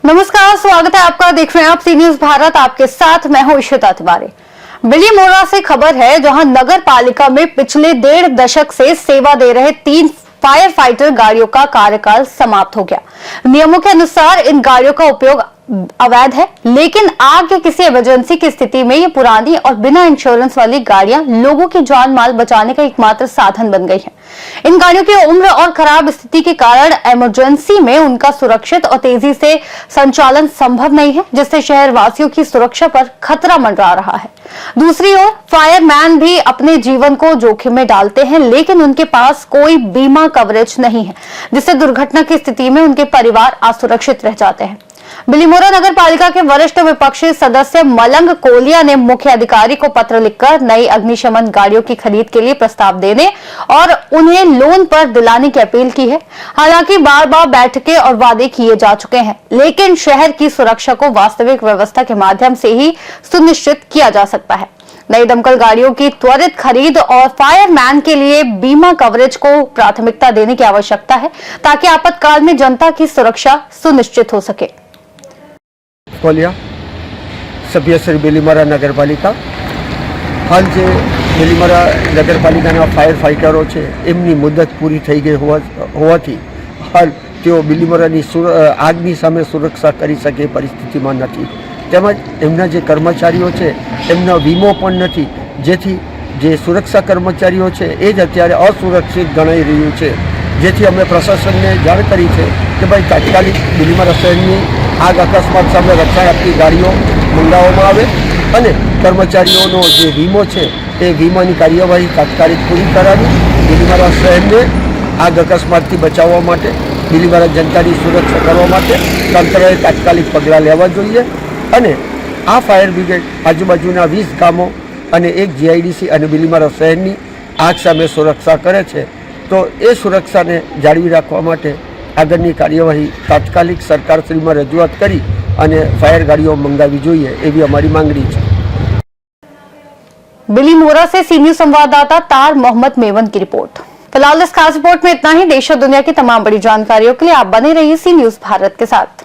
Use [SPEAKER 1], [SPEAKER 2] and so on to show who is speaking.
[SPEAKER 1] नमस्कार, स्वागत है आपका। देख रहे हैं आप सी न्यूज भारत, आपके साथ मैं हूं इशिता तिवारी। बिलीमोरा से खबर है, जहां नगर पालिका में पिछले 1.5 दशक से सेवा दे रहे 3 फायर फाइटर गाड़ियों का कार्यकाल समाप्त हो गया। नियमों के अनुसार इन गाड़ियों का उपयोग अवैध है, लेकिन आग या किसी इमरजेंसी की स्थिति में ये पुरानी और बिना इंश्योरेंस वाली गाड़ियां लोगों की जान माल बचाने का एकमात्र साधन बन गई हैं। इन गाड़ियों की उम्र और खराब स्थिति के कारण इमरजेंसी में उनका सुरक्षित और तेजी से संचालन संभव नहीं है, जिससे शहर वासियों की सुरक्षा पर खतरा मंडरा रहा है। दूसरी ओर फायरमैन भी अपने जीवन को जोखिम में डालते हैं, लेकिन उनके पास कोई बीमा कवरेज नहीं है, जिससे दुर्घटना की स्थिति में उनके परिवार असुरक्षित रह जाते हैं। बिलीमोरा नगर पालिका के वरिष्ठ विपक्षी सदस्य मलंग कोलिया ने मुख्य अधिकारी को पत्र लिखकर नई अग्निशमन गाड़ियों की खरीद के लिए प्रस्ताव देने और उन्हें लोन पर दिलाने की अपील की है। हालांकि बार बार बैठकें और वादे किए जा चुके हैं, लेकिन शहर की सुरक्षा को वास्तविक व्यवस्था के माध्यम से ही सुनिश्चित किया जा सकता है। नई दमकल गाड़ियों की त्वरित खरीद और फायरमैन के लिए बीमा कवरेज को प्राथमिकता देने की आवश्यकता है, ताकि आपातकाल में जनता की सुरक्षा सुनिश्चित हो सके।
[SPEAKER 2] कोलिया सभ्य श्री बिलीमोरा नगरपालिका हाल जे बिलीमोरा नगरपालिकाना फायर फाइटरो छे एमनी मुदत पूरी थई गई होवाथी हाल तेओ बिलीमोरानी આગની સામે સુરક્ષા કરી શકે પરિસ્થિતિમાં નથી, તેમજ એમના જે કર્મચારીઓ છે એમનો વીમો પણ નથી, જેથી જે સુરક્ષા કર્મચારીઓ છે એ જ અત્યારે અસુરક્ષિત ગણાઈ રહ્યું છે। જેથી અમે પ્રશાસનને જાણ કરી છે કે ભાઈ તાત્કાલિક બિલીમોરા શહેરની આગ અકસ્માત સામે રક્ષણ આપતી ગાડીઓ મંગાવવામાં આવે અને કર્મચારીઓનો જે વીમો છે એ વીમાની કાર્યવાહી તાત્કાલિક પૂરી કરાવી બિલીમોરા શહેરને આગ અકસ્માતથી બચાવવા માટે, બિલીમોરા જનતાની સુરક્ષા કરવા માટે તંત્રએ તાત્કાલિક પગલાં લેવા જોઈએ અને આ ફાયર બ્રિગેડ આજુબાજુના 20 ગામો અને 1 જીઆઈડીસી અને બિલીમોરા શહેરની આગ સામે સુરક્ષા કરે છે, તો એ સુરક્ષાને જાળવી રાખવા માટે આગળની કાર્યવાહી તાત્કાલિક સરકારશ્રીમાં રજૂઆત કરી અને ફાયર ગાડીઓ મંગાવી જોઈએ એવી અમારી માંગણી છે।
[SPEAKER 1] बिलीमोरा से सी न्यूज संवाददाता तार मोहम्मद मेवन की रिपोर्ट। फिलहाल इस खास रिपोर्ट में इतना ही। देश और दुनिया की तमाम बड़ी जानकारियों के लिए आप बने रहिए सी न्यूज भारत के साथ।